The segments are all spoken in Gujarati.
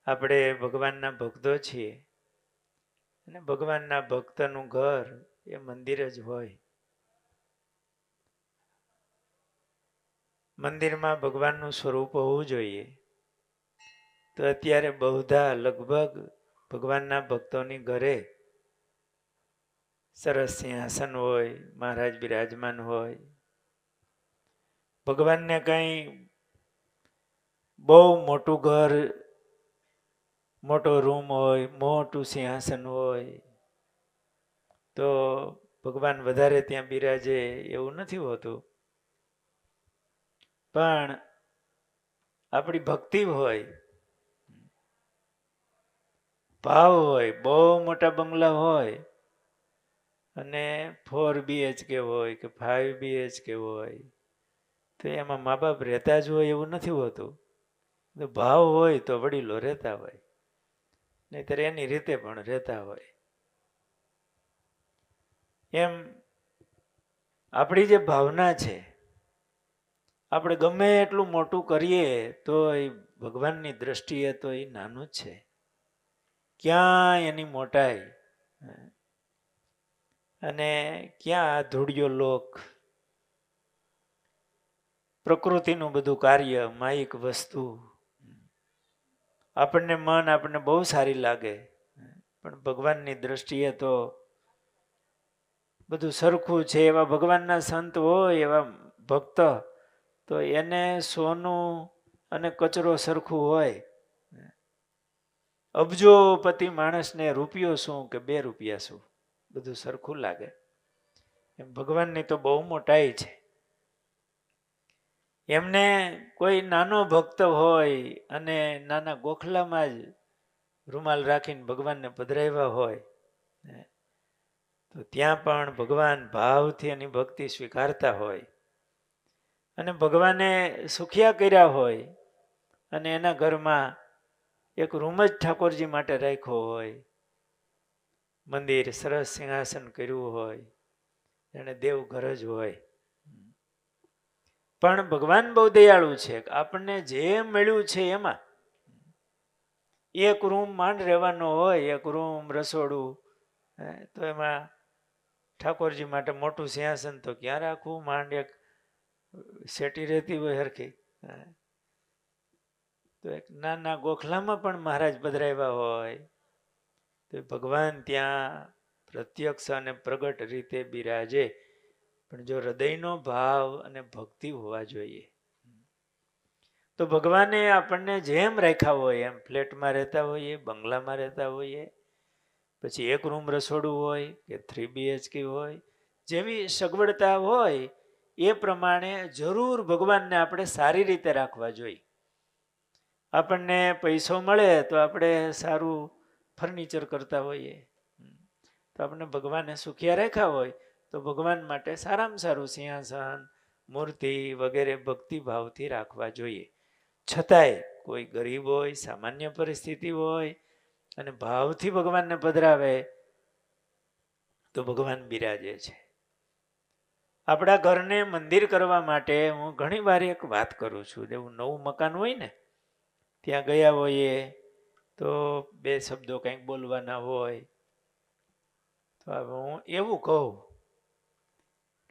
આપણે ભગવાનના ભક્તો છીએ અને ભગવાનના ભક્તનું ઘર એ મંદિર જ હોય. મંદિરમાં ભગવાનનું સ્વરૂપ હોવું જોઈએ. તો અત્યારે બહુધા લગભગ ભગવાનના ભક્તોની ઘરે સરસ સિંહાસન હોય, મહારાજ બિરાજમાન હોય. ભગવાનને કંઈ બહુ મોટું ઘર, મોટો રૂમ હોય, મોટું સિંહાસન હોય તો ભગવાન વધારે ત્યાં બિરાજે એવું નથી હોતું. પણ આપણી ભક્તિ હોય, ભાવ હોય, બહુ મોટા બંગલા હોય અને 4 BHK હોય કે 5 BHK હોય તો એમાં મા બાપ રહેતા જ હોય એવું નથી હોતું. ભાવ હોય તો વડીલો રહેતા હોય, નહીતર એની રીતે પણ રહેતા હોય. એમ આપણી જે ભાવના છે, આપણે ગમે એટલું મોટું કરીએ તો એ ભગવાનની દ્રષ્ટિએ તો એ નાનું જ છે. ક્યાં એની મોટાઈ અને ક્યાં આ ધૂળિયો લોક, પ્રકૃતિનું બધું કાર્ય, માયિક વસ્તુ આપણને આપણને બહુ સારી લાગે, પણ ભગવાનની દ્રષ્ટિએ તો બધું સરખું છે. એવા ભગવાનના સંત હોય, એવા ભક્ત, તો એને સોનું અને કચરો સરખું હોય. અબજોપતિ માણસને રૂપિયો શું કે 2 રૂપિયા શું, બધું સરખું લાગે. એમ ભગવાનની તો બહુ મોટાઈ છે. એમને કોઈ નાનો ભક્ત હોય અને નાના ગોખલામાં જ રૂમાલ રાખીને ભગવાનને પધરાવ્યા હોય તો ત્યાં પણ ભગવાન ભાવથી એની ભક્તિ સ્વીકારતા હોય. અને ભગવાને સુખિયા કર્યા હોય અને એના ઘરમાં એક રૂમ જ ઠાકોરજી માટે રાખ્યો હોય, મંદિર સરસ સિંહાસન કર્યું હોય, એને દેવ ઘર જ હોય. પણ ભગવાન બહુ દયાળુ છે. આપણને જે મળ્યું છે એમાં એક રૂમ માંડ રહેવાનો હોય, એક રૂમ રસોડું, તો એમાં ઠાકોરજી માટે મોટું સિંહાસન તો ક્યાં રાખવું? માંડ એક શેટી રહેતી હોય હરખી, તો એક નાના ગોખલામાં પણ મહારાજ પધરાવ્યા હોય તો ભગવાન ત્યાં પ્રત્યક્ષ અને પ્રગટ રીતે બિરાજે. પણ જો હૃદયનો ભાવ અને ભક્તિ હોવા જોઈએ. તો ભગવાને આપણને જેમ રાખ્યા હોય એમ, ફ્લેટમાં રહેતા હોઈએ, બંગલામાં રહેતા હોઈએ, પછી એક રૂમ રસોડું હોય કે 3 BHK હોય, જેવી સગવડતા હોય એ પ્રમાણે જરૂર ભગવાનને આપણે સારી રીતે રાખવા જોઈએ. આપણને પૈસો મળે તો આપણે સારું ફર્નિચર કરતા હોઈએ, તો આપણે ભગવાને સુખિયા રાખ્યા હોય તો ભગવાન માટે સારામાં સારું સિંહાસન, મૂર્તિ વગેરે ભક્તિભાવથી રાખવા જોઈએ. છતાંય કોઈ ગરીબ હોય, સામાન્ય પરિસ્થિતિ હોય અને ભાવથી ભગવાનને પધરાવે તો ભગવાન બિરાજે છે. આપણા ઘરને મંદિર કરવા માટે હું ઘણી વાર એક વાત કરું છું. એવું નવું મકાન હોય ને, ત્યાં ગયા હોઈએ તો 2 શબ્દો કંઈક બોલવાના હોય તો હું એવું કહું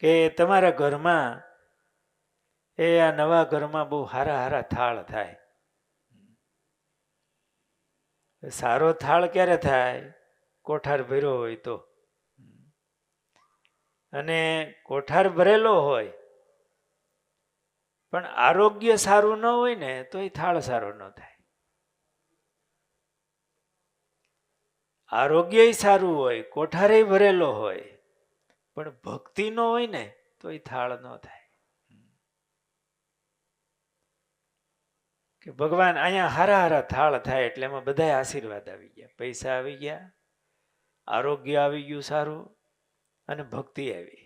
કે તમારા ઘરમાં આ નવા ઘરમાં બહુ હારા થાળ થાય. સારો થાળ ક્યારે થાય? કોઠાર ભર્યો હોય તો. અને કોઠાર ભરેલો હોય પણ આરોગ્ય સારું ન હોય ને તો એ થાળ સારો ન થાય. આરોગ્ય સારું હોય, કોઠારે ભરેલો હોય, પણ ભક્તિ ન હોય ને તો એ થાળ ન થાય. કે ભગવાન અહીંયા હારા થાળ થાય એટલે એમાં બધા આશીર્વાદ આવી ગયા, પૈસા આવી ગયા, આરોગ્ય આવી ગયું સારું અને ભક્તિ આવી.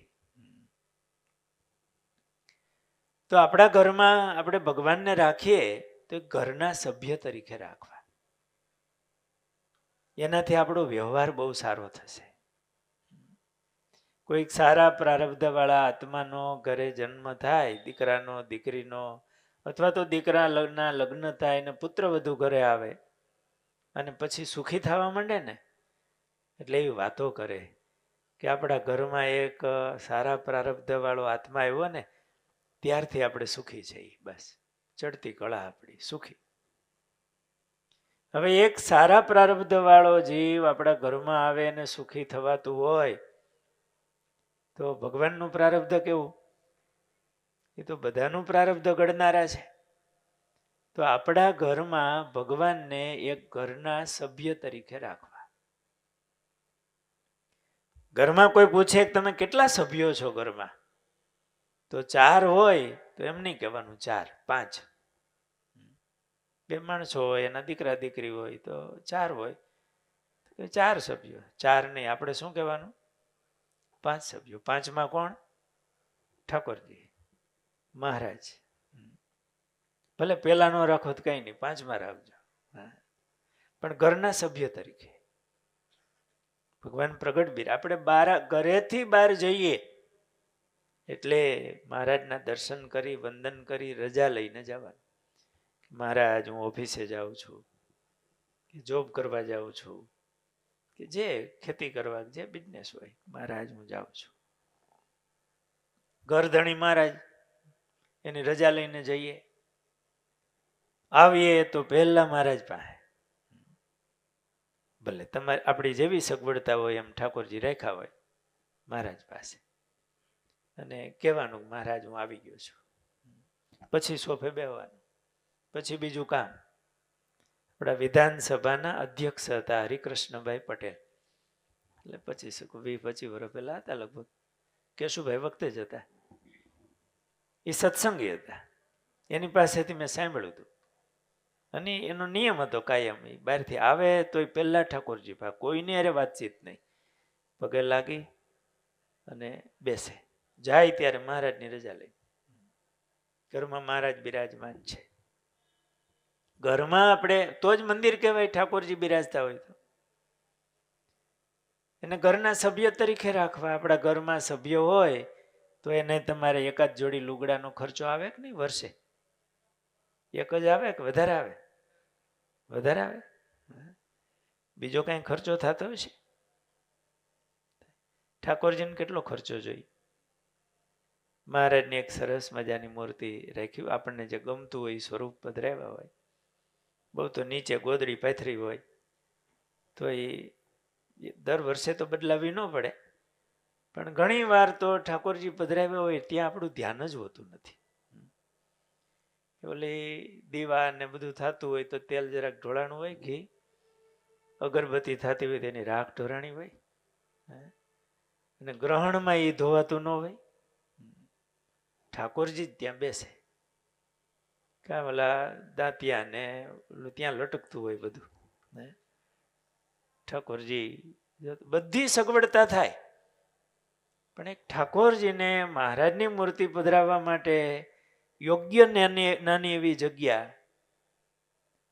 તો આપણા ઘરમાં આપણે ભગવાનને રાખીએ તો ઘરના સભ્ય તરીકે રાખવા. એનાથી આપણો વ્યવહાર બહુ સારો થશે. કોઈક સારા પ્રારબ્ધ વાળા આત્માનો ઘરે જન્મ થાય, દીકરાનો, દીકરીનો, અથવા તો દીકરાના લગ્ન થાય ને પુત્ર વધુ ઘરે આવે અને પછી સુખી થવા માંડે ને એટલે એવી વાતો કરે કે આપણા ઘરમાં એક સારા પ્રારબ્ધ વાળો આત્મા આવ્યો ને ત્યારથી આપણે સુખી છીએ. બસ ચડતી કળા આપણી સુખી. હવે એક સારા પ્રારબ્ધ વાળો જીવ આપણા ઘરમાં આવે અને સુખી થવાતું હોય તો ભગવાનનું પ્રારબ્ધ કેવું? એ તો બધાનું પ્રારબ્ધ ઘડનારા છે. તો આપણા ઘરમાં ભગવાનને એક ઘરના સભ્ય તરીકે રાખવા. ઘરમાં કોઈ પૂછે કે તમે કેટલા સભ્યો છો ઘરમાં, તો 4 હોય તો એમ નહીં કહેવાનું 4, 5. 2 માણસો હોય, એના દીકરા દીકરી હોય તો 4 હોય, 4 સભ્યો. 4 નહીં, આપણે શું કહેવાનું? 5 સભ્યો. 5માં કોણ? ઠાકોરજી મહારાજ. ભલે પેલા નો રાખો તો કઈ નહીં, 5માં રાખજો, પણ ઘરના સભ્ય તરીકે ભગવાન પ્રગટ બિર. આપણે ઘરેથી બહાર જઈએ એટલે મહારાજના દર્શન કરી વંદન કરી રજા લઈને જવાનું. મહારાજ હું ઓફિસે જાઉં છું, કે જોબ કરવા જાઉં છું, કે જે ખેતી કરવા જે બિઝનેસ હોય, મહારાજ હું જાઉં છું. ઘરધણી મહારાજ એની રજા લઈને જઈએ, આવીએ તો પહેલા મહારાજ પાસે. ભલે તમારે આપણી જેવી સગવડતા હોય એમ ઠાકોરજી રાખ્યા હોય મહારાજ પાસે, અને કહેવાનું મહારાજ હું આવી ગયો છું. પછી સોફે બેહવાનું. પછી બીજું કામ. આપણા વિધાનસભાના અધ્યક્ષ હતા હરિકૃષ્ણભાઈ પટેલ, એટલે 25 વર્ષ પહેલા હતા લગભગ. કેશુભાઈ વખતે જ હતા. એ સત્સંગી હતા, એની પાસેથી મેં સાંભળ્યું હતું. અને એનો નિયમ હતો કાયમ, બહારથી આવે તોય પહેલા ઠાકોરજી પાસે, કોઈની અરે વાતચીત નહીં, પગે લાગી અને બેસે. જાય ત્યારે મહારાજની રજા લઈ. ઘરમાં મહારાજ બિરાજમાન છે. ઘરમાં આપણે તો જ મંદિર કહેવાય, ઠાકોરજી બિરાજતા હોય તો. એને ઘરના સભ્ય તરીકે રાખવા. આપણા ઘરમાં સભ્ય હોય તો એને તમારે એકાદ જોડી લુગડાનો ખર્ચો આવે કે નહીં વર્ષે? એક જ આવે કે વધારે આવે? વધારે આવે. બીજો કઈ ખર્ચો થતો હશે? ઠાકોરજીને કેટલો ખર્ચો જોઈએ? મહારાજની એક સરસ મજાની મૂર્તિ રાખી, આપણને જે ગમતું હોય એ સ્વરૂપ પધરાવ્યા હોય. બહુ તો નીચે ગોદડી પાથરી હોય તો એ દર વર્ષે તો બદલાવી ન પડે, પણ ઘણી વાર તો ઠાકોરજી પધરાવ્યા હોય ત્યાં આપણું ધ્યાન જ હોતું નથી. ઓલી દીવા ને બધું થતું હોય તો તેલ જરાક ઢોળાણું હોય, ઘી અગરબત્તી થતી હોય તેની રાખ ઢોરાણી હોય, અને ગ્રહણમાં એ ધોવાતું ન હોય. ઠાકોરજી જ ત્યાં બેસે, કા ઓલા દાંતિયા ને ત્યાં લટકતું હોય બધું. ઠાકોરજી બધી સગવડતા થાય, પણ એક ઠાકોરજીને મહારાજની મૂર્તિ પધરાવવા માટે યોગ્ય નાની એવી જગ્યા.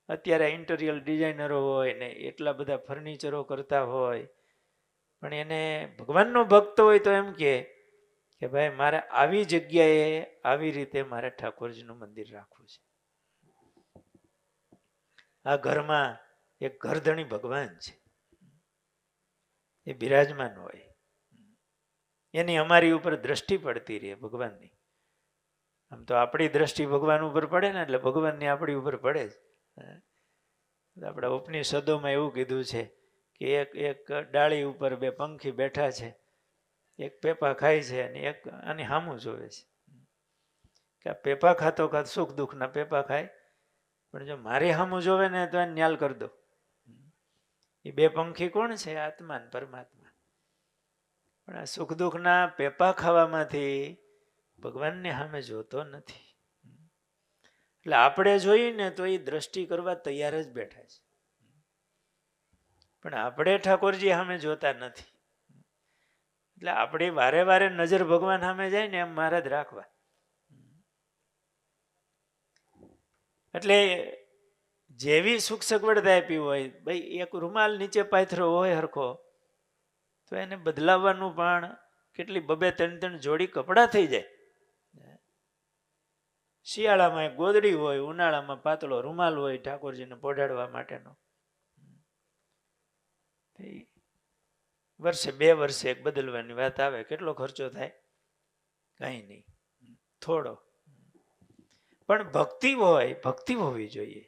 અત્યારે ઇન્ટિરિયર ડિઝાઇનરો હોય ને એટલા બધા ફર્નિચરો કરતા હોય, પણ એને ભગવાનનો ભક્ત હોય તો એમ કે ભાઈ મારે આવી જગ્યાએ આવી રીતે મારે ઠાકોરજીનું મંદિર રાખવું છે. આ ઘરમાં એક ઘરધણી ભગવાન છે, એ બિરાજમાન હોય. એની અમારી ઉપર દ્રષ્ટિ પડતી રહે ભગવાનની. આમ તો આપણી દ્રષ્ટિ ભગવાન ઉપર પડે ને એટલે ભગવાનની આપણી ઉપર પડે જ. આપણા ઉપનિષદોમાં એવું કીધું છે કે એક ડાળી ઉપર 2 પંખી બેઠા છે, એક પેપા ખાય છે અને એક આની સામું જોવે છે. કે આ પેપા ખાતો સુખ દુઃખના પેપા ખાય, પણ જો મારી સામું જોવે ને તો એને ન્યાલ કરી દો. એ 2 પંખી કોણ છે? આત્મા ને પરમાત્મા. પણ આ સુખ દુઃખના પેપા ખાવામાંથી ભગવાનને સામે જોતો નથી. એટલે આપણે જોઈને તો એ દ્રષ્ટિ કરવા તૈયાર જ બેઠા છે, પણ આપણે ઠાકોરજી સામે જોતા નથી. એટલે આપણે વારે વારે નજર ભગવાન સામે જાય ને એમ મહારાજ રાખવા. એટલે જેવી સુખ સગવડતા આપી હોય, ભાઈ એક રૂમાલ નીચે પાથરો હોય હરખો, તો એને બદલાવવાનું પણ કેટલી 2-3 જોડી કપડાં થઈ જાય. શિયાળામાં એક ગોદડી હોય, ઉનાળામાં પાતળો રૂમાલ હોય ઠાકોરજીને પોઢાડવા માટેનો. વર્ષે 2 વર્ષે એક બદલવાની વાત આવે, કેટલો ખર્ચો થાય? કઈ નહીં, થોડો. પણ ભક્તિ હોય, ભક્તિ હોવી જોઈએ.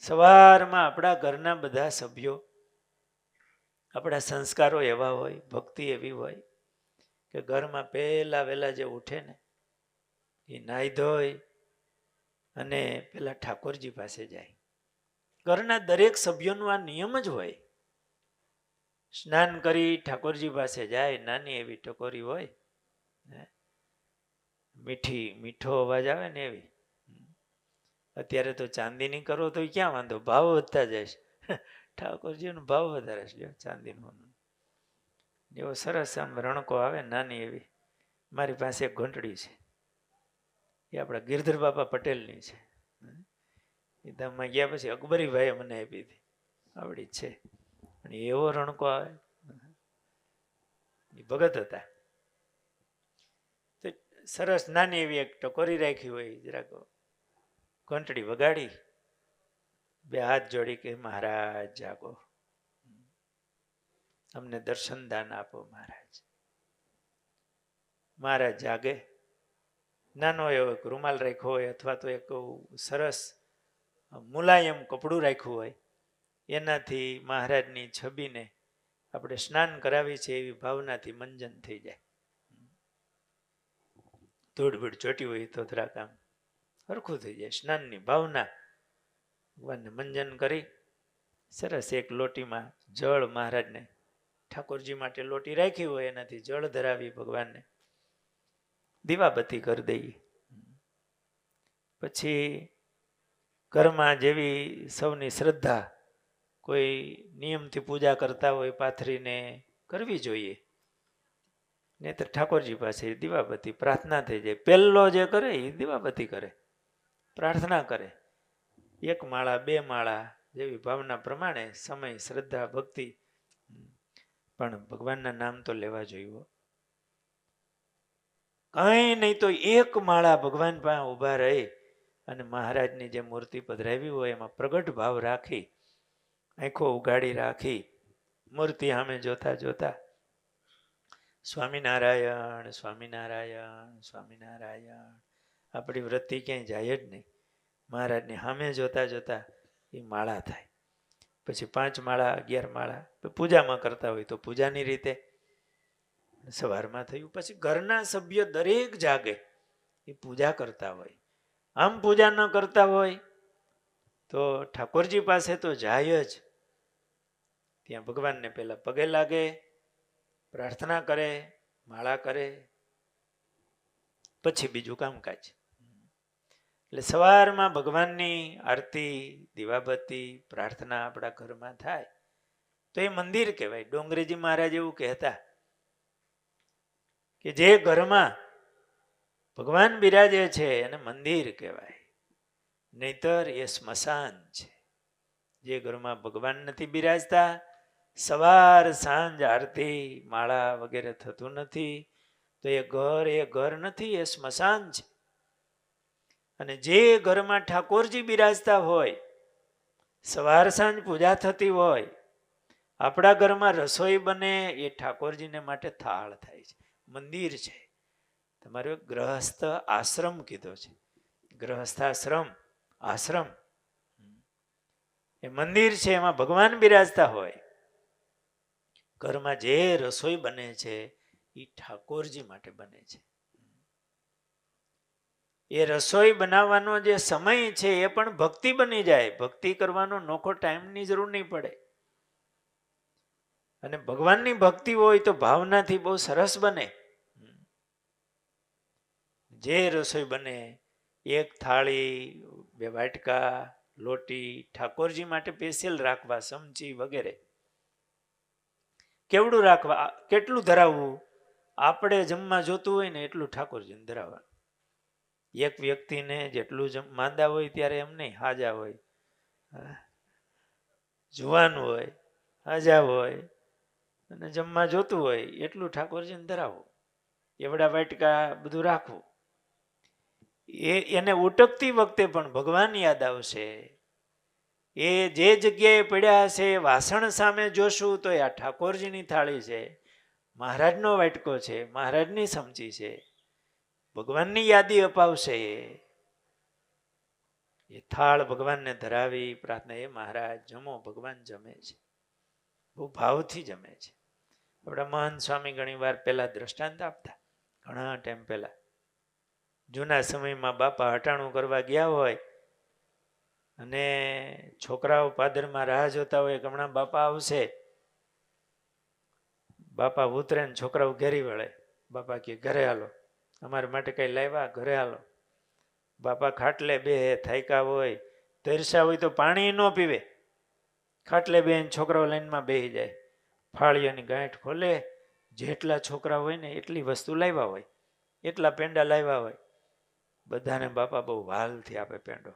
સવારમાં આપણા ઘરના બધા સભ્યો, આપણા સંસ્કારો એવા હોય, ભક્તિ એવી હોય કે ઘરમાં પહેલા વહેલા જે ઉઠે ને એ નાહી ધોઈ અને પેલા ઠાકોરજી પાસે જાય. ઘરના દરેક સભ્યોનું આ નિયમ જ હોય. સ્નાન કરી ઠાકોરજી પાસે જાય. નાની એવી ટકોરી હોય, મીઠો અવાજ આવે ને એવી. અત્યારે તો ચાંદીની કરો તો ક્યાં વાંધો, ભાવ વધતા જાય છે. ઠાકોરજીનો ભાવ વધારે છે ચાંદીનો. એવો સરસ આમ રણકો આવે નાની એવી. મારી પાસે એક ઘંટડી છે, એ આપણા ગિરધર બાપા પટેલની છે. એ ધામમાં ગયા પછી અકબરીભાઈએ મને આપી હતી, આવડી છે. પણ એવો રણકો આવે, એ ભગત હતા. તો સરસ નાની એવી એક ટકોરી રાખી હોય, જરાક ઘંટડી વગાડી, 2 હાથ જોડી કે મહારાજ જાગો, અમને દર્શન દાન આપો મહારાજ. મહારાજ જાગે. નાનો એવો એક રૂમાલ રાખ્યો હોય અથવા તો એક સરસ મુલાયમ કપડું રાખ્યું હોય, એનાથી મહારાજની છબીને આપણે સ્નાન કરાવી છે એવી ભાવનાથી મંજન થઈ જાય. ધૂળ ભૂળ ચોટી હોય તો જરાક આમ સરખું થઈ જાય. સ્નાનની ભાવના ભગવાનને મંજન કરી સરસ એક લોટીમાં જળ, મહારાજને ઠાકોરજી માટે લોટી રાખી હોય એનાથી જળ ધરાવી ભગવાનને દીવાબત્તી કરી દઈએ. પછી ઘરમાં જેવી સૌની શ્રદ્ધા, કોઈ નિયમથી પૂજા કરતા હોય પાથરીને કરવી જોઈએ, નહીતર ઠાકોરજી પાસે દીવાબત્તી પ્રાર્થના થઈ જાય. પહેલો જે કરે એ દીવાબત્તી કરે, પ્રાર્થના કરે. 1 માળા 2 માળા જેવી ભાવના પ્રમાણે સમય, શ્રદ્ધા, ભક્તિ, પણ ભગવાનના નામ તો લેવા જોઈએ. કઈ નહીં તો 1 માળા ભગવાન પાસે ઊભા રહી અને મહારાજની જે મૂર્તિ પધરાવી હોય એમાં પ્રગટ ભાવ રાખી, આંખો ઉગાડી રાખી, મૂર્તિ સામે જોતા જોતા સ્વામિનારાયણ સ્વામિનારાયણ સ્વામિનારાયણ. આપણી વૃત્તિ ક્યાંય જાય જ નહીં. મહારાજની સામે જોતા જોતા એ માળા થાય. પછી 5 માળા 11 માળા પૂજામાં કરતા હોય તો પૂજાની રીતે સવારમાં થયું. પછી ઘરના સભ્ય દરેક જાગે, એ પૂજા કરતા હોય. આમ પૂજા ન કરતા હોય તો ઠાકોરજી પાસે તો જાય જ. ત્યાં ભગવાનને પહેલા પગે લાગે, પ્રાર્થના કરે, માળા કરે, પછી બીજું કામકાજ. એટલે સવારમાં ભગવાનની આરતી, દીવાબત્તી, પ્રાર્થના આપણા ઘરમાં થાય તો એ મંદિર કહેવાય. ડોંગરેજી મહારાજ એવું કહેતા કે જે ઘરમાં ભગવાન બિરાજે છે એને મંદિર કહેવાય, નહીતર એ સ્મશાન છે. જે ઘરમાં ભગવાન નથી બિરાજતા, સવાર સાંજ આરતી માળા વગેરે થતું નથી, તો એ ઘર નથી, એ સ્મશાન છે. અને જે ઘરમાં ઠાકોરજી બિરાજતા હોય, સવાર સાંજ પૂજા થતી હોય, આપણા ઘરમાં રસોઈ બને, એ ઠાકોરજીને માટે થાળ થાય છે, મંદિર છે. તમારો ગ્રહસ્થ આશ્રમ કીધો છે, ગ્રહસ્થાશ્રમ, આશ્રમ એ મંદિર છે. એમાં ભગવાન બિરાજતા હોય. ઘરમાં જે રસોઈ બને છે એ ઠાકોરજી માટે બને છે. એ રસોઈ બનાવવાનો જે સમય છે એ પણ ભક્તિ બની જાય. ભક્તિ કરવાનો નોખો ટાઈમની જરૂર નહીં પડે. અને ભગવાનની ભક્તિ હોય તો ભાવનાથી બહુ સરસ બને. જે રસોઈ બને, 1 થાળી 2 વાટકા લોટી ઠાકોરજી માટે સ્પેશિયલ રાખવા, સમચી વગેરે. કેવડું રાખવા, કેટલું ધરાવવું? આપણે જમવા જોતું હોય ને એટલું ઠાકોરજીને ધરાવવાનું. એક વ્યક્તિને જેટલું માંદા હોય ત્યારે એમ નહીં, હાજા હોય, જુવાન હોય, હાજા હોય અને જમવા જોતું હોય એટલું ઠાકોરજીને ધરાવવું. એવડા વાટકા બધું રાખવું. એને ઉટકતી વખતે પણ ભગવાન યાદ આવશે, એ જે જગ્યાએ પડ્યા હશે એ વાસણ સામે જોશું તો આ ઠાકોરજીની થાળી છે, મહારાજનો વાટકો છે, મહારાજની સમચી છે, ભગવાનની યાદી અપાવશે. એ થાળ ભગવાનને ધરાવી પ્રાર્થના, એ મહારાજ જમો, ભગવાન જમે છે, બહુ ભાવથી જમે છે. આપણા મહંત સ્વામી ઘણી વાર પહેલા દ્રષ્ટાંત આપતા, ઘણા ટાઈમ પહેલા જૂના સમયમાં બાપા હટાણું કરવા ગયા હોય અને છોકરાઓ પાદરમાં રાહ જોતા હોય કે હમણાં બાપા આવશે. બાપા ઉતરે ને છોકરાઓ ઘેરી વળે. બાપા કે ઘરે હાલો, અમારા માટે કઈ લાવ્યા? ઘરે હાલો. બાપા ખાટલે બે થાયકા હોય, તરસા હોય તો પાણી ન પીવે, ખાટલે બે છોકરાઓ લાઈનમાં બેસી જાય, ફાળિયાની ગાંઠ ખોલે, જેટલા છોકરા હોય ને એટલી વસ્તુ લાવ્યા હોય, એટલા પેંડા લાવ્યા હોય, બધાને બાપા બહુ વાલથી આપે પેંડો,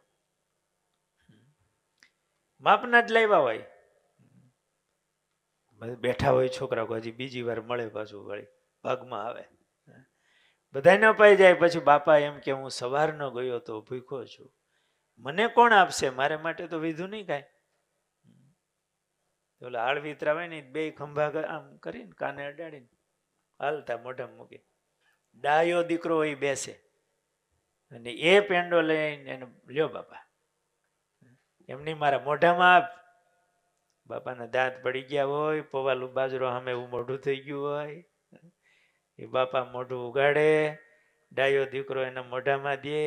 માપના જ લાવ્યા હોય. બેઠા હોય છોકરા, હજી બીજી વાર મળે, પાછું વળી ભાગમાં આવે, બધા ન પાઈ જાય. પછી બાપા એમ કે હું સવારનો ગયો તો ભૂખ્યો છું, મને કોણ આપશે? મારે માટે તો વિધું નહીં કાંઈ. ઓલા આળવિતરા હોય ને બે ખંભા આમ કરીને કાને અડાડીને હાલતા મોઢામાં મૂકી, ડાયો દીકરો હોય બેસે અને એ પેંડો લઈને એને લ્યો બાપા, એમની મારા મોઢામાં આપ. બાપાના દાંત પડી ગયા હોય, પવાલું બાજરો સામે એવું મોઢું થઈ ગયું હોય, એ બાપા મોઢું ઉગાડે, ડાયો દીકરો એના મોઢામાં દે,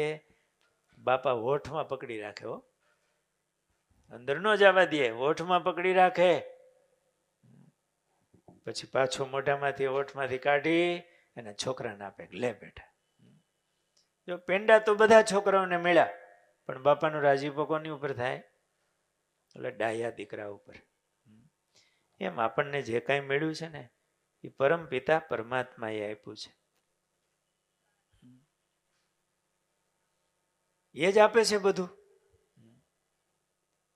બાપા હોઠમાં પકડી રાખે, હો, અંદર ન જવા દે, હોઠમાં પકડી રાખે. પછી પાછો મોઢામાંથી હોઠમાંથી કાઢી અને છોકરાને આપે, લે બેટા. જો પેંડા તો બધા છોકરાઓને મળ્યા, પણ બાપાનો રાજીપો કોની ઉપર થાય? એટલે ડાયા દીકરા ઉપર. એમ આપણને જે કાંઈ મળ્યું છે ને એ પરમ પિતા પરમાત્માએ આપ્યું છે, એ જ આપે છે બધું,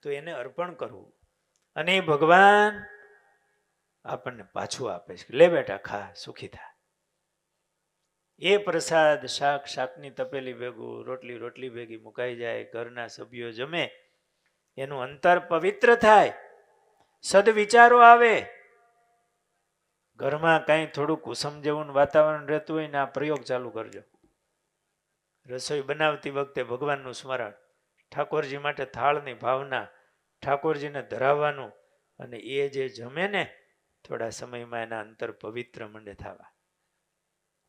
તો એને અર્પણ કરવું અને એ ભગવાન આપણને પાછું આપે છે. લે બેટા ખા, સુખી થા. એ પ્રસાદ શાક શાકની તપેલી ભેગું, રોટલી રોટલી ભેગી મુકાઈ જાય, ઘરના સભ્યો જમે, એનું અંતર પવિત્ર થાય, સદવિચારો આવે. ઘરમાં કઈ થોડું કુસમ જેવું વાતાવરણ રહેતું હોય ને આ પ્રયોગ ચાલુ કરજો. રસોઈ બનાવતી વખતે ભગવાનનું સ્મરણ, ઠાકોરજી માટે થાળની ભાવના, ઠાકોરજીને ધરાવવાનું, અને એ જે જમે ને થોડા સમયમાં એના અંતર પવિત્ર મંડે થવા,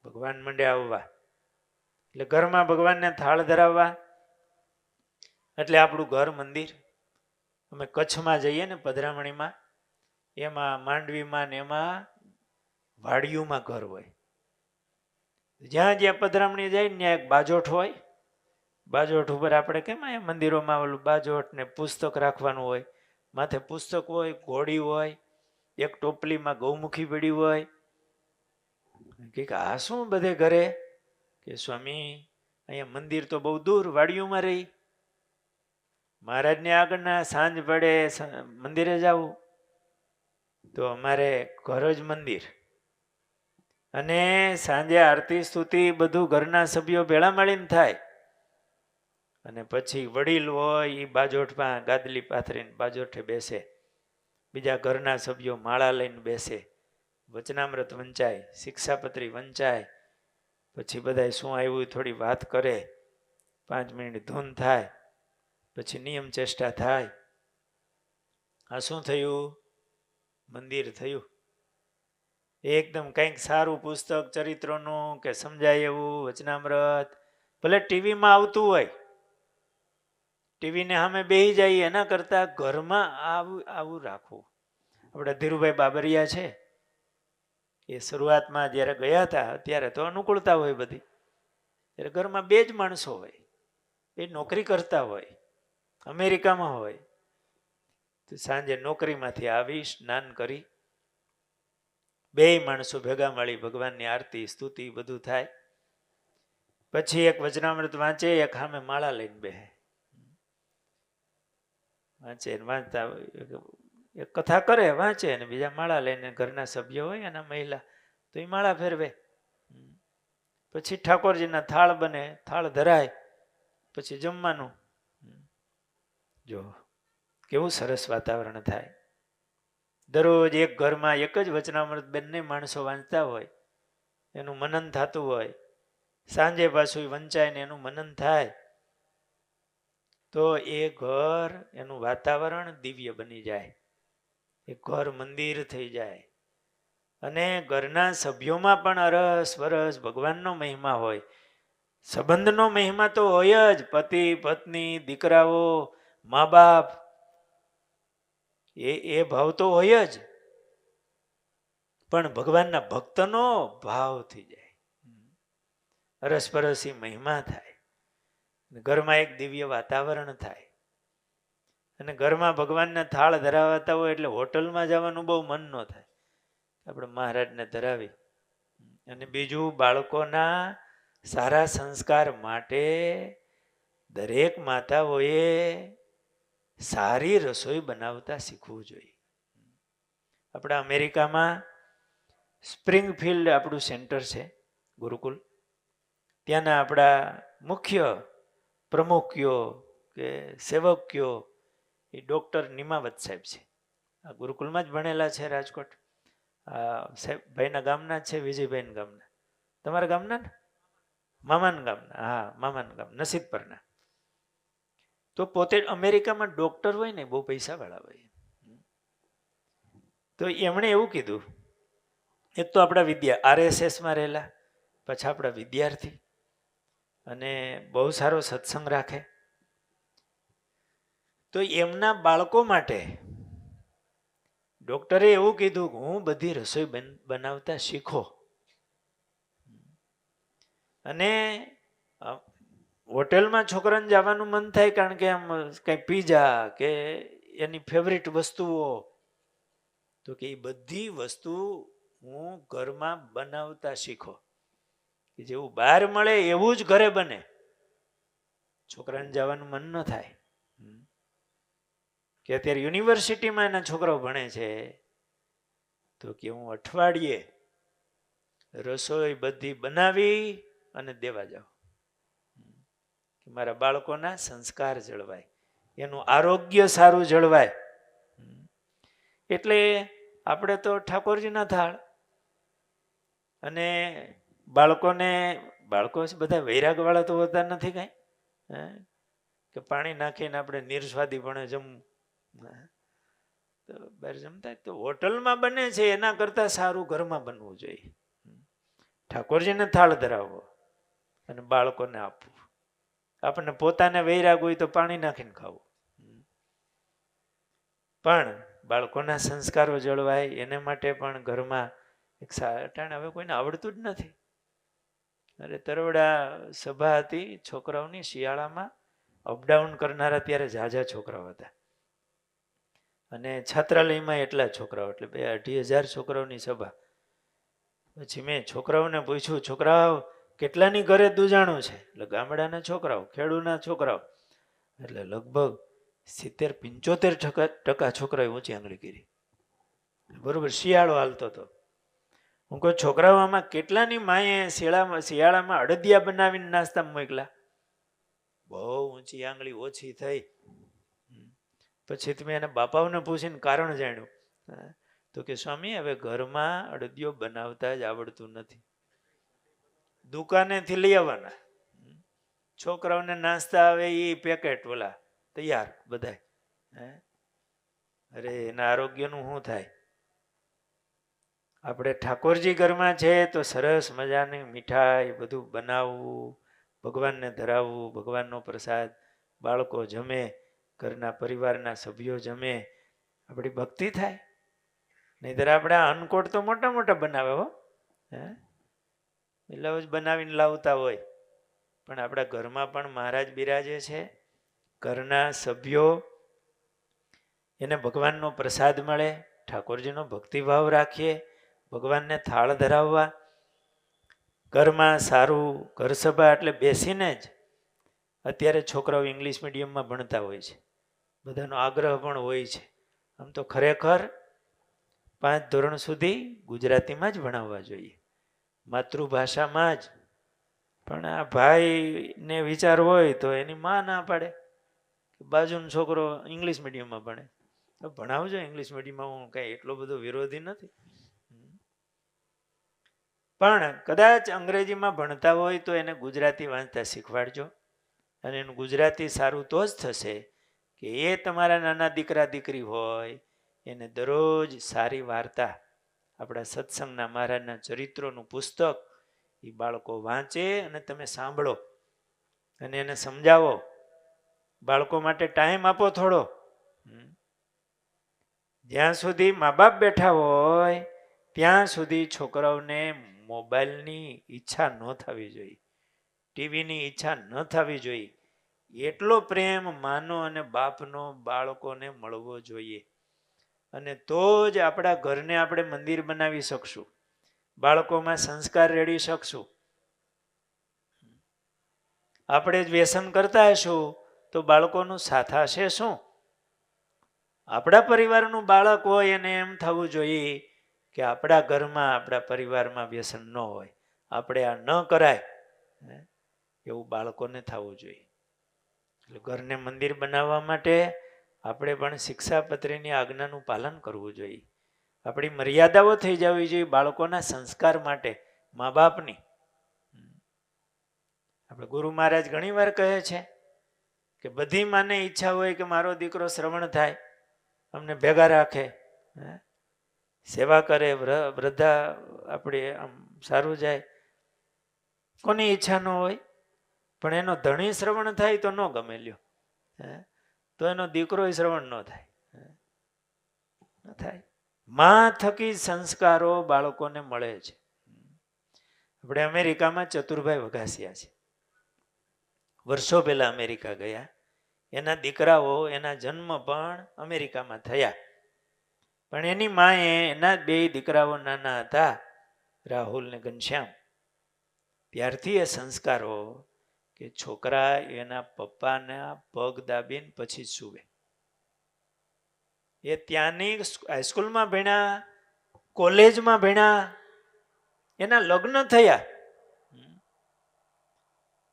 ભગવાન મંડે આવવા. એટલે ઘરમાં ભગવાનને થાળ ધરાવવા એટલે આપણું ઘર મંદિર. અમે કચ્છમાં જઈએ ને પધરામણીમાં, એમાં માંડવીમાં ને એમાં વાડિયુંમાં ઘર હોય, જ્યાં જ્યાં પધરામણી જાય ને ત્યાં એક બાજોઠ હોય. બાજોઠ ઉપર આપણે કેમ અહીંયા મંદિરોમાં ઓલું બાજોઠ ને પુસ્તક રાખવાનું હોય, માથે પુસ્તક હોય, ઘોડી હોય, એક ટોપલીમાં ગૌમુખી પડી હોય. કે આ શું બધે ઘરે? કે સ્વામી અહીંયા મંદિર તો બહુ દૂર, વાડિયુંમાં રહી, મહારાજને આગળના સાંજ પડે મંદિરે જવું, તો અમારે ઘર જ મંદિર, અને સાંજે આરતી સ્તુતિ બધું ઘરના સભ્યો ભેળા મળીને થાય. અને પછી વડીલ હોય એ બાજોઠમાં ગાદલી પાથરીને બાજોઠે બેસે, બીજા ઘરના સભ્યો માળા લઈને બેસે, વચનામૃત વંચાય, શિક્ષાપત્રી વંચાય, પછી બધા શું આવ્યું થોડી વાત કરે, 5 મિનિટ ધૂન થાય, પછી નિયમ ચેષ્ટા થાય. આ શું થયું? મંદિર થયું. એકદમ કંઈક સારું પુસ્તક ચરિત્રોનું કે સમજાય એવું વચનામૃત ભલે ટીવીમાં આવતું હોય, ટીવીને સામે બેસી જાય એના કરતા ઘરમાં આવું રાખવું. આપણા ધીરુભાઈ બાબરિયા છે, એ શરૂઆતમાં જ્યારે ગયા હતા, અત્યારે તો અનુકૂળતા હોય બધી, ત્યારે ઘરમાં 2 જ માણસો હોય, એ નોકરી કરતા હોય, અમેરિકામાં હોય. તો સાંજે નોકરીમાંથી આવી સ્નાન કરી 2 માણસો ભેગા મળી ભગવાનની આરતી સ્તુતિ બધું થાય. પછી એક વચનામૃત વાંચે, એક સામે માળા લઈને બેસે, વાંચે વાંચતા એક કથા કરે વાંચે, અને બીજા માળા લઈને ઘરના સભ્ય હોય અને મહિલા તો એ માળા ફેરવે. પછી ઠાકોરજીના થાળ બને, થાળ ધરાય, પછી જમવાનું. જો કેવું સરસ વાતાવરણ થાય. દરરોજ એક ઘરમાં એક જ વચનામૃત બંને માણસો વાંચતા હોય, એનું મનન થતું હોય, સાંજે પાછું વંચાય ને એનું મનન થાય, તો એ ઘર, એનું વાતાવરણ દિવ્ય બની જાય. એ ઘર મંદિર થઈ જાય. અને ઘરના સભ્યોમાં પણ અરસ વરસ ભગવાનનો મહિમા હોય. સંબંધનો મહિમા તો હોય જ, પતિ પત્ની, દીકરાઓ, મા બાપ, એ ભાવ તો હોય જ, પણ ભગવાનના ભક્તનો ભાવ થઈ જાય. અરસપરસી મહિમા થાય, ઘરમાં એક દિવ્ય વાતાવરણ થાય. અને ઘરમાં ભગવાનને થાળ ધરાવતા હોય એટલે હોટલમાં જવાનું બહુ મન ન થાય, આપણે મહારાજને ધરાવી. અને બીજું, બાળકોના સારા સંસ્કાર માટે દરેક માતાઓએ સારી રસોઈ બનાવતા શીખવું જોઈએ. આપણા અમેરિકામાં સ્પ્રિંગફિલ્ડ આપણું સેન્ટર છે, ગુરુકુલ. ત્યાંના આપણા મુખ્ય પ્રમુખ્યો કે સેવક્યો એ ડૉક્ટર નિમાવત સાહેબ છે. આ ગુરુકુલમાં જ ભણેલા છે, રાજકોટ. સાહેબ ભાઈના ગામના જ છે, વિજયભાઈના ગામના. તમારા ગામના ને? મામાના ગામના. હા, મામાના ગામ, નસીબપરના. તો પોતે અમેરિકામાં ડૉક્ટર હોય ને, બહુ પૈસાવાળા હોય. તો એમણે એવું કીધું, એક તો આપણા RSSમાં રહેલા, પછી આપણા વિદ્યાર્થી, અને બહુ સારો સત્સંગ રાખે. તો એમના બાળકો માટે ડૉક્ટરે એવું કીધું કે હું બધી રસોઈ બનાવતા શીખો. અને હોટેલમાં છોકરાને જવાનું મન થાય, કારણ કે આમ કંઈ પીઝા કે એની ફેવરિટ વસ્તુઓ, તો કે એ બધી વસ્તુ હું ઘરમાં બનાવતા શીખો, કે જેવું બહાર મળે એવું જ ઘરે બને. છોકરાને જવાનું મન ન થાય. કે અત્યારે યુનિવર્સિટીમાં એના છોકરાઓ ભણે છે, તો કે હું અઠવાડિયે રસોઈ બધી બનાવી અને દેવા જાઉં, કે મારા બાળકોના સંસ્કાર જળવાય, એનું આરોગ્ય સારું જળવાય. એટલે આપણે તો ઠાકોરજીના થાળ, અને બાળકો બધા વૈરાગવાળા તો હોતા નથી કાંઈ, કે પાણી નાખીને આપણે નિર્સ્વાદીપણે જમવું. તો બહાર જમતા તો હોટલમાં બને છે એના કરતાં સારું ઘરમાં બનવું જોઈએ. ઠાકોરજીને થાળ ધરાવવો અને બાળકોને આપવું. આપણને પોતાને વૈરાગ હોય તો પાણી નાખીને ખાવું, પણ બાળકોના સંસ્કારો જળવાય એને માટે પણ ઘરમાં એક અટાણે હવે કોઈને આવડતું જ નથી. અરે તરવડા સભા હતી છોકરાઓની, શિયાળામાં અપડાઉન કરનારા ત્યારે ઝાઝા છોકરાઓ હતા, અને છાત્રાલયમાં એટલા છોકરાઓ, એટલે 2,500 છોકરાઓની સભા. પછી મેં છોકરાઓને પૂછ્યું, છોકરાઓ કેટલાની ઘરે દૂજાણું છે? એટલે ગામડાના છોકરાઓ, ખેડૂના છોકરાઓ, એટલે લગભગ 70-75% છોકરાએ ઊંચી આંગળી કરી. બરોબર, શિયાળો હાલતો હતો. હું કહું, છોકરાઓ આમાં કેટલાની માએ શિયાળામાં અડદિયા બનાવીને નાસ્તામાં મોકલા? બહુ ઊંચી આંગળી ઓછી થઈ. પછી મેં એના બાપાઓને પૂછીને કારણ જાણ્યું, તો કે સ્વામી હવે ઘરમાં અડદિયો બનાવતા જ આવડતું નથી, દુકાનેથી લઈ આવવાના. છોકરાઓને નાસ્તા આવે એ પેકેટ ઓલા તૈયાર બધા. અરે એના આરોગ્યનું શું થાય? આપણે ઠાકોરજી ઘરમાં છે તો સરસ મજાની મીઠાઈ બધું બનાવવું, ભગવાનને ધરાવવું, ભગવાનનો પ્રસાદ બાળકો જમે, ઘરના પરિવારના સભ્યો જમે, આપણી ભક્તિ થાય. નહીંતર આપણે અન્નકોટ તો મોટા મોટા બનાવે હો, એટલે જ બનાવીને લાવતા હોય. પણ આપણા ઘરમાં પણ મહારાજ બિરાજે છે, ઘરના સભ્યો એને ભગવાનનો પ્રસાદ મળે, ઠાકોરજીનો ભક્તિભાવ રાખીએ, ભગવાનને થાળ ધરાવવા. ઘરમાં સારું ઘર સભા એટલે બેસીને જ. અત્યારે છોકરાઓ ઇંગ્લિશ મીડિયમમાં ભણતા હોય છે, બધાનો આગ્રહ પણ હોય છે. આમ તો ખરેખર 5 ધોરણ સુધી ગુજરાતીમાં જ ભણાવવા જોઈએ, માતૃભાષામાં જ. પણ આ ભાઈને વિચાર હોય તો એની માં ના પાડે બાજુનો છોકરો ઇંગ્લિશ મીડિયમમાં ભણે, તો ભણાવજો ઇંગ્લિશ મીડિયમમાં, હું કઈ એટલો બધો વિરોધી નથી. પણ કદાચ અંગ્રેજીમાં ભણતા હોય તો એને ગુજરાતી વાંચતા શીખવાડજો, અને એનું ગુજરાતી સારું તો જ થશે કે એ તમારા નાના દીકરા દીકરી હોય એને દરરોજ સારી વાર્તા, આપણા સત્સંગના મહારાજના ચરિત્રોનું પુસ્તક એ બાળકો વાંચે અને તમે સાંભળો અને એને સમજાવો. બાળકો માટે ટાઈમ આપો થોડો. જ્યાં સુધી મા બાપ બેઠા હોય ત્યાં સુધી છોકરાઓને મોબાઈલની ઈચ્છા ન થવી જોઈએ, ટીવીની ઈચ્છા ન થવી જોઈએ. એટલો પ્રેમ માનો અને બાપનો બાળકોને મળવો જોઈએ, અને તો જ આપણા ઘરને આપણે મંદિર બનાવી શકશું, બાળકોમાં સંસ્કાર રેડી શકશું. આપણે જ વ્યસન કરતા હશું તો બાળકોનું સાથ હશે શું? આપણા પરિવારનું બાળક હોય એને એમ થવું જોઈએ કે આપણા ઘરમાં, આપણા પરિવારમાં વ્યસન ન હોય, આપણે આ ન કરાય, એવું બાળકોને થવું જોઈએ. એટલે ઘરને મંદિર બનાવવા માટે આપણે પણ શિક્ષાપત્રીની આજ્ઞાનું પાલન કરવું જોઈએ. આપણી મર્યાદાઓ થઈ જવી જોઈએ બાળકોના સંસ્કાર માટે, મા બાપની. આપણે ગુરુ મહારાજ ઘણી વાર કહે છે કે બધી માને ઈચ્છા હોય કે મારો દીકરો શ્રવણ થાય, અમને ભેગા રાખે, સેવા કરે, વૃદ્ધા આપણે આમ સારું જાય. કોની ઈચ્છા ન હોય? પણ એનો ધણી શ્રવણ થાય તો ન ગમે લ્યો, તો એનો દીકરો શ્રવણ ન થાય, ન થાય. માં થકી સંસ્કારો બાળકોને મળે છે. આપણે અમેરિકામાં ચતુરભાઈ વઘાસિયા છે, વર્ષો પહેલા અમેરિકા ગયા. એના દીકરાઓ, એના જન્મ પણ અમેરિકામાં થયા, પણ એની માએ એના 2 દીકરાઓ નાના હતા, રાહુલ ને ઘનશ્યામ, ત્યારથી એ સંસ્કારો કે છોકરા એના પપ્પાના પગ દાબીને પછી જ સૂવે. એ ત્યાંની હાઈસ્કૂલમાં ભણ્યા, કોલેજમાં ભણ્યા, એના લગ્ન થયા,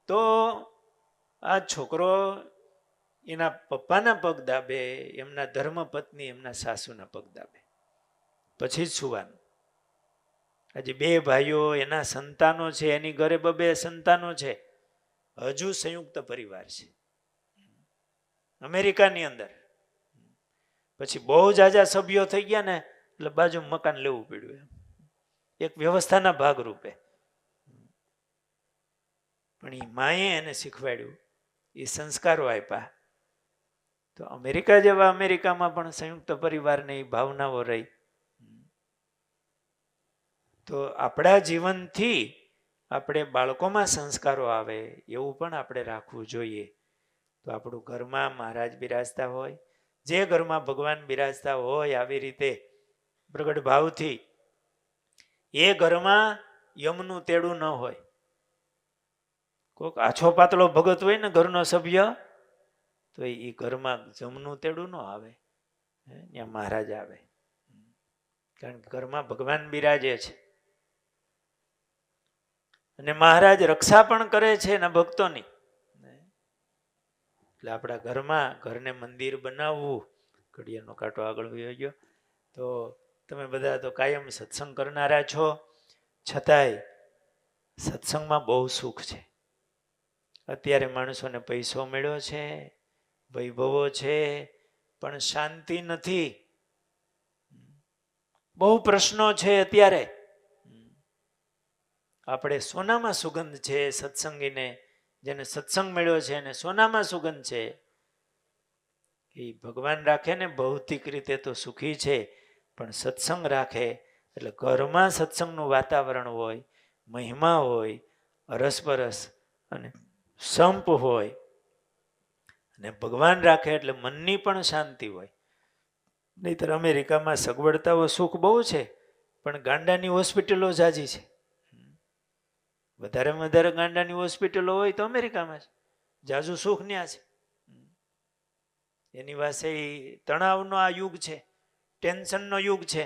તો આ છોકરો એના પપ્પાના પગ દાબે, એમના ધર્મપત્ની એમના સાસુના પગ દાબે, પછી જ સુવાનું. આજે 2 ભાઈઓ, એના સંતાનો છે, એની ઘરે 2 સંતાનો છે, હજુ સંયુક્ત પરિવાર છે અમેરિકાની અંદર. પછી બહુ જાજા સભ્યો થઈ ગયા ને એટલે બાજુ મકાન લેવું પડ્યું, એક વ્યવસ્થાના ભાગરૂપે. પણ એ માએ એને શીખવાડ્યું, એ સંસ્કારો આપ્યા. તો અમેરિકા જેવા અમેરિકામાં પણ સંયુક્ત પરિવારની ભાવનાઓ રહી. તો આપણા જીવનથી આપણે બાળકોમાં સંસ્કારો આવે એવું પણ આપણે રાખવું જોઈએ. તો આપણું ઘરમાં મહારાજ બિરાજતા હોય, જે ઘરમાં ભગવાન બિરાજતા હોય આવી રીતે પ્રગટ ભાવથી, એ ઘરમાં યમનું તેડું ન હોય. કોઈક આછો પાતળો ભગત હોય ને ઘરનો સભ્ય, તો એ ઘરમાં જમનું તેડું ન આવે, ત્યાં મહારાજ આવે, કારણ કે ઘરમાં ભગવાન બિરાજે છે. અને મહારાજ રક્ષા પણ કરે છે એના ભક્તોની. એટલે આપણા ઘરમાં, ઘરને મંદિર બનાવવું. ઘડિયાળનો કાંટો આગળ વયો ગયો. તો તમે બધા તો કાયમ સત્સંગ કરનારા છો, છતાંય સત્સંગમાં બહુ સુખ છે. અત્યારે માણસોને પૈસો મળ્યો છે, વૈભવો છે, પણ શાંતિ નથી. બહુ પ્રશ્નો છે અત્યારે. આપણે સોનામાં સુગંધ છે સત્સંગીને, જેને સત્સંગ મળ્યો છે એને સોનામાં સુગંધ છે. એ ભગવાન રાખે ને ભૌતિક રીતે તો સુખી છે, પણ સત્સંગ રાખે એટલે ઘરમાં સત્સંગનું વાતાવરણ હોય, મહિમા હોય, અરસપરસ અને સંપ હોય, અને ભગવાન રાખે એટલે મનની પણ શાંતિ હોય. નહીતર અમેરિકામાં સગવડતાઓ સુખ બહુ છે, પણ ગાંડાની હોસ્પિટલો જાજી છે. વધારેમાં વધારે ગાંડાની હોસ્પિટલો હોય તો અમેરિકામાં છે, જાજુ સુખ ન્યા છે. એની પાસે તણાવનો આ યુગ છે, ટેન્શનનો યુગ છે.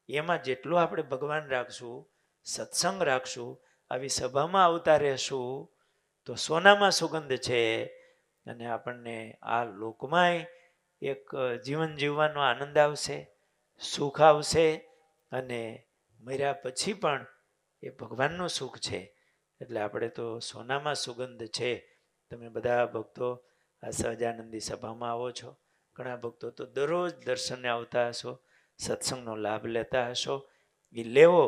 એમાં જેટલું આપણે ભગવાન રાખશું, સત્સંગ રાખશું, આવી સભામાં આવતા રહેશું, તો સોનામાં સુગંધ છે. અને આપણને આ લોકમાંય એક જીવન જીવવાનો આનંદ આવશે, સુખ આવશે, અને મર્યા પછી પણ એ ભગવાનનું સુખ છે. એટલે આપણે તો સોનામાં સુગંધ છે. તમે બધા ભક્તો આ સહજાનંદી સભામાં આવો છો, ઘણા ભક્તો તો દરરોજ દર્શને આવતા હશો, સત્સંગનો લાભ લેતા હશો. એ લેવો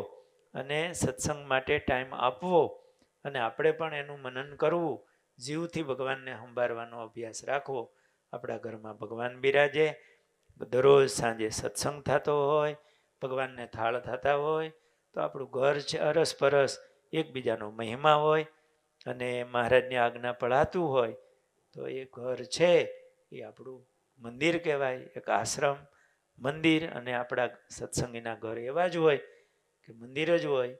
અને સત્સંગ માટે ટાઈમ આપવો, અને આપણે પણ એનું મનન કરવું, જીવથી ભગવાનને સંભાળવાનો અભ્યાસ રાખવો. આપણા ઘરમાં ભગવાન બિરાજે, દરરોજ સાંજે સત્સંગ થતો હોય, ભગવાનને થાળ થતા હોય, તો આપણું ઘર છે અરસપરસ એકબીજાનો મહિમા હોય, અને મહારાજની આજ્ઞા પળાતું હોય, તો એ ઘર છે એ આપણું મંદિર કહેવાય, એક આશ્રમ મંદિર. અને આપણા સત્સંગીના ઘર એવા જ હોય કે મંદિર જ હોય.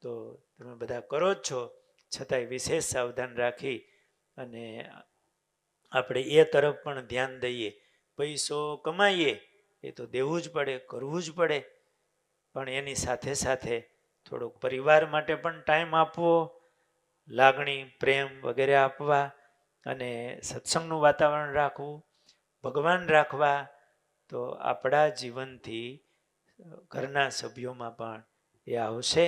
તો તમે બધા કરો જ છો, છતાંય વિશેષ સાવધાન રાખી અને આપણે એ તરફ પણ ધ્યાન દઈએ. પૈસો કમાઈએ એ તો દેવું જ પડે, કરવું જ પડે, પણ એની સાથે સાથે થોડોક પરિવાર માટે પણ ટાઈમ આપવો, લાગણી પ્રેમ વગેરે આપવા, અને સત્સંગનું વાતાવરણ રાખવું, ભગવાન રાખવા. તો આપણા જીવનથી ઘરના સભ્યોમાં પણ એ આવશે.